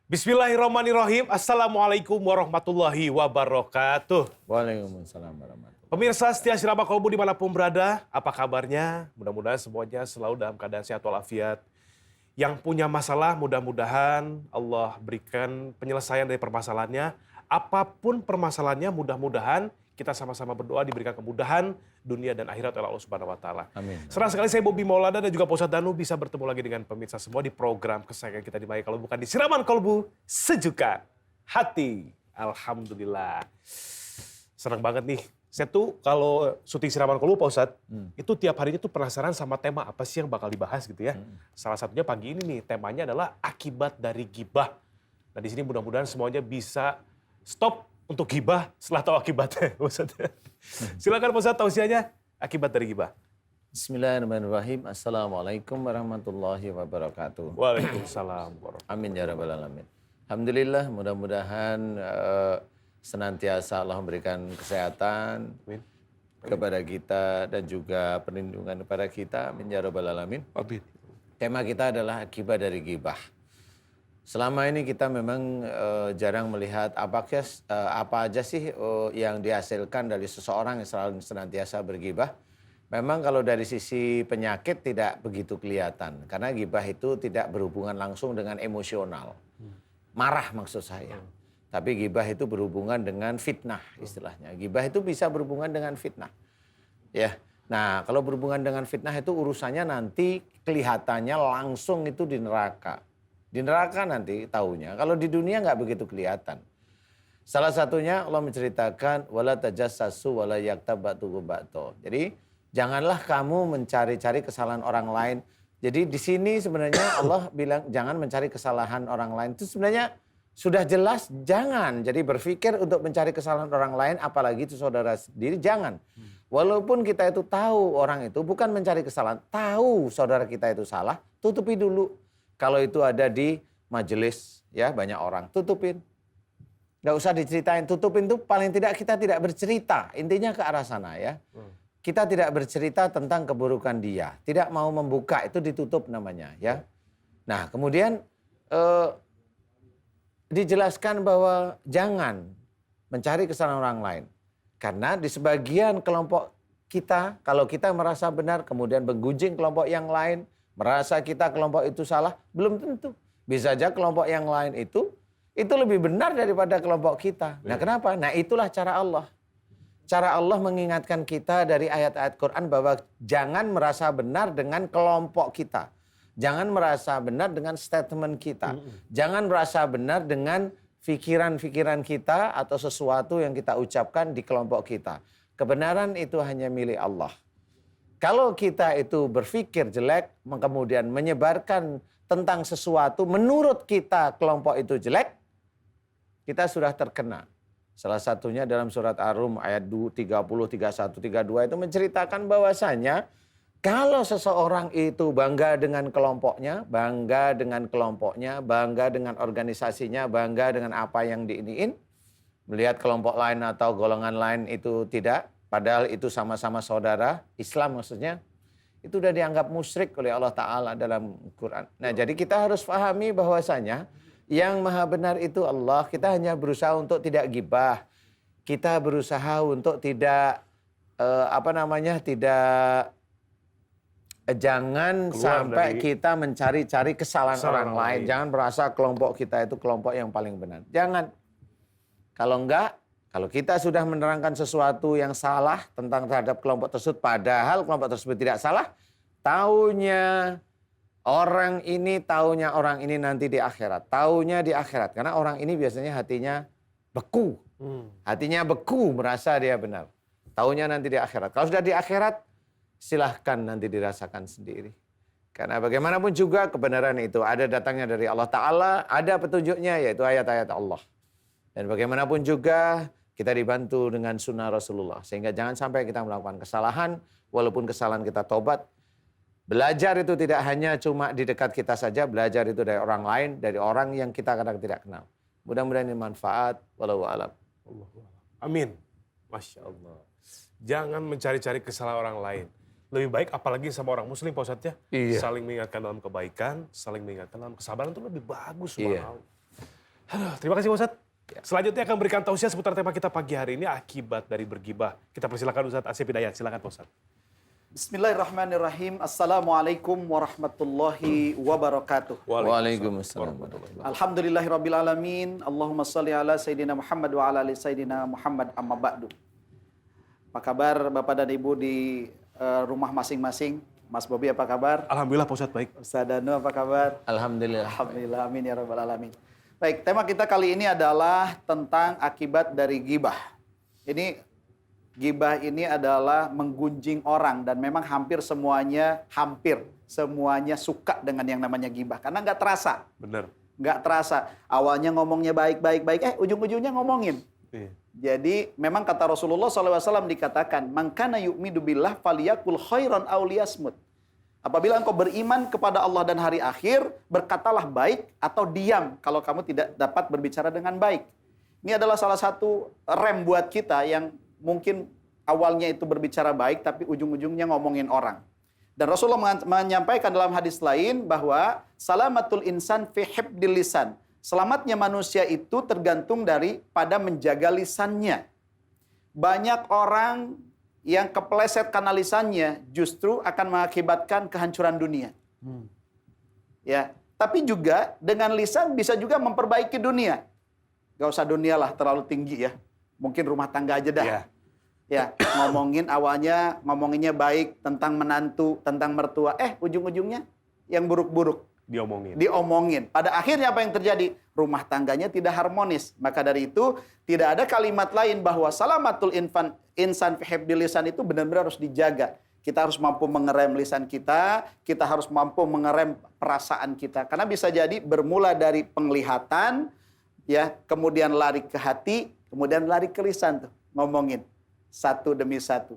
Bismillahirrahmanirrahim. Assalamualaikum warahmatullahi wabarakatuh. Waalaikumsalam warahmatullahi. Pemirsa setia Sirama Kolbu dimanapun berada, apa kabarnya? Mudah-mudahan semuanya selalu dalam keadaan sehat walafiat. Yang punya masalah mudah-mudahan Allah berikan penyelesaian dari permasalahannya. Apapun permasalahannya mudah-mudahan kita sama-sama berdoa diberikan kemudahan dunia dan akhirat oleh Allah Subhanahu wa taala. Amin. Senang sekali saya Bobby Maulana dan juga Pak Ustadz Danu bisa bertemu lagi dengan pemirsa semua di program kesayangan kita di Maya kalau bukan di Siraman Kolbu Sejuka Hati. Alhamdulillah. Senang banget nih. Saya tuh kalau syuting Siraman Kolbu Pak Ustadz, itu tiap harinya tuh penasaran sama tema apa sih yang bakal dibahas gitu ya. Salah satunya pagi ini nih, temanya adalah akibat dari gibah. Nah di sini mudah-mudahan semuanya bisa stop untuk gibah setelah tahu akibatnya. Silakan Pak Ustadz tausiahnya akibat dari gibah. Bismillahirrahmanirrahim. Assalamualaikum warahmatullahi wabarakatuh. Waalaikumsalam warahmatullahi. Amin ya rabbal alamin. Alhamdulillah, mudah-mudahan senantiasa Allah memberikan kesehatan Amin. kepada kita dan juga perlindungan kepada kita. Amin ya rabbal alamin. Amin. Tema kita adalah akibat dari gibah. Selama ini kita memang jarang melihat apa aja sih yang dihasilkan dari seseorang yang selalu senantiasa bergibah. Memang kalau dari sisi penyakit tidak begitu kelihatan. Karena gibah itu tidak berhubungan langsung dengan emosional. Marah maksud saya. Tapi gibah itu berhubungan dengan fitnah istilahnya. Gibah itu bisa berhubungan dengan fitnah. Ya. Nah kalau berhubungan dengan fitnah itu urusannya nanti kelihatannya langsung itu di neraka. Di neraka nanti taunya, kalau di dunia nggak begitu kelihatan. Salah satunya Allah menceritakan wala tajassasu wala yaktab ba'dukum ba'da. Jadi janganlah kamu mencari-cari kesalahan orang lain. Jadi di sini sebenarnya Allah bilang jangan mencari kesalahan orang lain. Itu sebenarnya sudah jelas jangan. Jadi berpikir untuk mencari kesalahan orang lain apalagi itu saudara sendiri jangan. Walaupun kita itu tahu orang itu bukan mencari kesalahan, tahu saudara kita itu salah, tutupi dulu. Kalau itu ada di majelis, ya banyak orang, tutupin. Nggak usah diceritain, tutupin tuh paling tidak kita tidak bercerita. Intinya ke arah sana ya. Kita tidak bercerita tentang keburukan dia. Tidak mau membuka, itu ditutup namanya ya. Nah kemudian dijelaskan bahwa jangan mencari kesalahan orang lain. Karena di sebagian kelompok kita, kalau kita merasa benar, kemudian menggunjing kelompok yang lain, merasa kita kelompok itu salah, belum tentu. Bisa saja kelompok yang lain itu lebih benar daripada kelompok kita. Nah kenapa? Nah itulah cara Allah. Cara Allah mengingatkan kita dari ayat-ayat Quran bahwa jangan merasa benar dengan kelompok kita. Jangan merasa benar dengan statement kita. Jangan merasa benar dengan pikiran-pikiran kita atau sesuatu yang kita ucapkan di kelompok kita. Kebenaran itu hanya milik Allah. Kalau kita itu berpikir jelek, kemudian menyebarkan tentang sesuatu, menurut kita kelompok itu jelek, kita sudah terkena. Salah satunya dalam surat Ar-Rum ayat 30, 31, 32 itu menceritakan bahwasanya kalau seseorang itu bangga dengan kelompoknya, bangga dengan organisasinya, bangga dengan apa yang diiniin, melihat kelompok lain atau golongan lain itu tidak, padahal itu sama-sama saudara, Islam maksudnya, itu sudah dianggap musyrik oleh Allah Ta'ala dalam Quran. Nah jadi kita harus pahami bahwasanya yang maha benar itu Allah, kita hanya berusaha untuk tidak gibah. Kita berusaha untuk tidak, jangan sampai kita mencari-cari kesalahan orang lain. Jangan merasa kelompok kita itu kelompok yang paling benar. Jangan. Kalau enggak, kalau kita sudah menerangkan sesuatu yang salah tentang terhadap kelompok tersebut, padahal kelompok tersebut tidak salah, taunya orang ini nanti di akhirat. Taunya di akhirat. Karena orang ini biasanya hatinya beku. Hatinya beku merasa dia benar. Taunya nanti di akhirat. Kalau sudah di akhirat, silahkan nanti dirasakan sendiri. Karena bagaimanapun juga kebenaran itu ada datangnya dari Allah Ta'ala, ada petunjuknya yaitu ayat-ayat Allah. Dan bagaimanapun juga kita dibantu dengan sunnah Rasulullah. Sehingga jangan sampai kita melakukan kesalahan, walaupun kesalahan kita tobat. Belajar itu tidak hanya cuma di dekat kita saja, belajar itu dari orang lain, dari orang yang kita kadang tidak kenal. Mudah-mudahan ini manfaat. Wallahu a'lam. Amin. Masya Allah. Jangan mencari-cari kesalahan orang lain. Lebih baik apalagi sama orang muslim Pak Ustadz ya. Iya. Saling mengingatkan dalam kebaikan, saling mengingatkan dalam kesabaran itu lebih bagus. Iya. Terima kasih Ustaz. Selanjutnya akan berikan tausiah seputar tema kita pagi hari ini, akibat dari bergibah. Kita persilakan Ustaz Asep Hidayat. Silakan Pak Ustaz. Bismillahirrahmanirrahim. Assalamualaikum warahmatullahi wabarakatuh. Waalaikumsalam. Alhamdulillahirrabbilalamin. Allahumma salli ala Sayyidina Muhammad wa ala ali Sayyidina Muhammad amma ba'du. Apa kabar Bapak dan Ibu di rumah masing-masing? Mas Bobi apa kabar? Alhamdulillah Pak Ustaz baik. Ustaz Danu apa kabar? Alhamdulillah. Alhamdulillah, amin ya rabbal alamin. Baik, tema kita kali ini adalah tentang akibat dari gibah. Gibah ini adalah menggunjing orang dan memang hampir semuanya suka dengan yang namanya gibah karena nggak terasa. Benar. Nggak terasa. Awalnya ngomongnya baik-baik, ujung-ujungnya ngomongin. Iya. Jadi memang kata Rasulullah SAW dikatakan, "Man kana yu'minu billah falyakul khairan aw liyasmut." Apabila engkau beriman kepada Allah dan hari akhir, berkatalah baik atau diam kalau kamu tidak dapat berbicara dengan baik. Ini adalah salah satu rem buat kita yang mungkin awalnya itu berbicara baik, tapi ujung-ujungnya ngomongin orang. Dan Rasulullah menyampaikan dalam hadis lain bahwa salamatul insan fi hibdil lisan. Selamatnya manusia itu tergantung daripada menjaga lisannya. Banyak orang yang kepleset karena lisannya justru akan mengakibatkan kehancuran dunia. Ya, tapi juga dengan lisan bisa juga memperbaiki dunia. Gak usah dunia lah terlalu tinggi ya. Mungkin rumah tangga aja dah. Iya. Ya, ngomonginnya baik tentang menantu, tentang mertua. Ujung-ujungnya yang buruk-buruk. Diomongin. Pada akhirnya apa yang terjadi? Rumah tangganya tidak harmonis. Maka dari itu, tidak ada kalimat lain bahwa salamatul insan fi hifdil lisan itu benar-benar harus dijaga. Kita harus mampu mengerem lisan kita harus mampu mengerem perasaan kita. Karena bisa jadi bermula dari penglihatan, ya, kemudian lari ke hati, kemudian lari ke lisan tuh, ngomongin satu demi satu.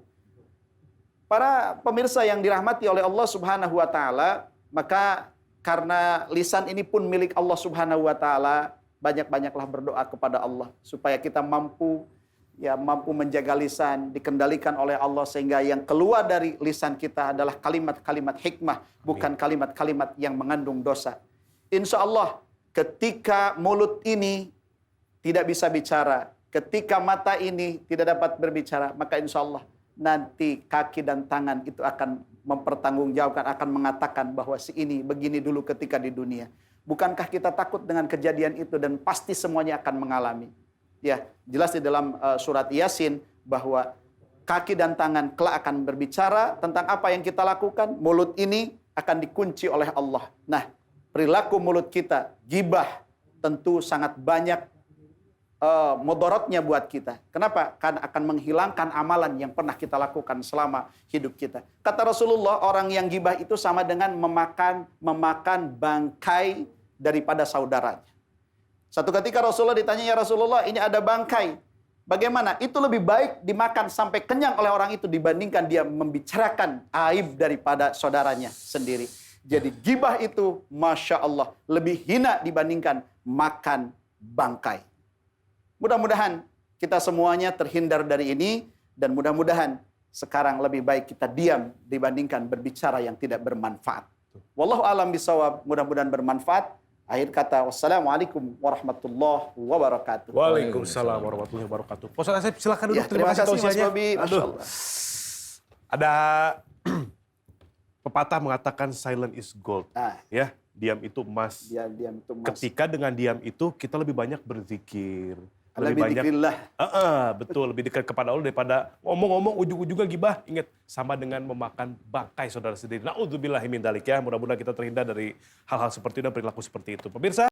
Para pemirsa yang dirahmati oleh Allah Subhanahu wa taala, maka karena lisan ini pun milik Allah Subhanahu wa taala, banyak-banyaklah berdoa kepada Allah supaya kita mampu menjaga lisan, dikendalikan oleh Allah sehingga yang keluar dari lisan kita adalah kalimat-kalimat hikmah, bukan kalimat-kalimat yang mengandung dosa. Insya Allah ketika mulut ini tidak bisa bicara, ketika mata ini tidak dapat berbicara, maka insya Allah nanti kaki dan tangan itu akan mempertanggungjawabkan, akan mengatakan bahwa si ini begini dulu ketika di dunia. Bukankah kita takut dengan kejadian itu dan pasti semuanya akan mengalami. Ya, jelas di dalam surat Yasin bahwa kaki dan tangan kelak akan berbicara tentang apa yang kita lakukan. Mulut ini akan dikunci oleh Allah. Nah, perilaku mulut kita, gibah, tentu sangat banyak mudaratnya buat kita. Kenapa? Karena akan menghilangkan amalan yang pernah kita lakukan selama hidup kita. Kata Rasulullah, orang yang gibah itu sama dengan memakan bangkai daripada saudaranya. Satu ketika Rasulullah ditanya, "Ya Rasulullah, ini ada bangkai. Bagaimana? Itu lebih baik dimakan sampai kenyang oleh orang itu dibandingkan dia membicarakan aib daripada saudaranya sendiri." Jadi gibah itu, Masya Allah, lebih hina dibandingkan makan bangkai. Mudah-mudahan kita semuanya terhindar dari ini dan mudah-mudahan sekarang lebih baik kita diam dibandingkan berbicara yang tidak bermanfaat. Wallahu a'lam bishawab, mudah-mudahan bermanfaat. Akhir kata, wassalamualaikum warahmatullahi wabarakatuh. Waalaikumsalam warahmatullahi wabarakatuh. Pak Ustaz Asep silakan duduk. Ya, terima kasih Mas tausiahnya. Bobi, Masya Allah. Ada pepatah mengatakan silent is gold. Nah, Ya, diam itu emas. diam itu mas. Ketika dengan diam itu kita lebih banyak berzikir. Lebih dzikrillah. Betul, lebih dekat kepada Allah daripada ngomong-ngomong ujung-ujungnya gibah. Ingat, sama dengan memakan bangkai saudara sendiri. Na'udzubillahi min dzalik ya. Mudah-mudahan kita terhindar dari hal-hal seperti itu dan perilaku seperti itu. Pemirsa,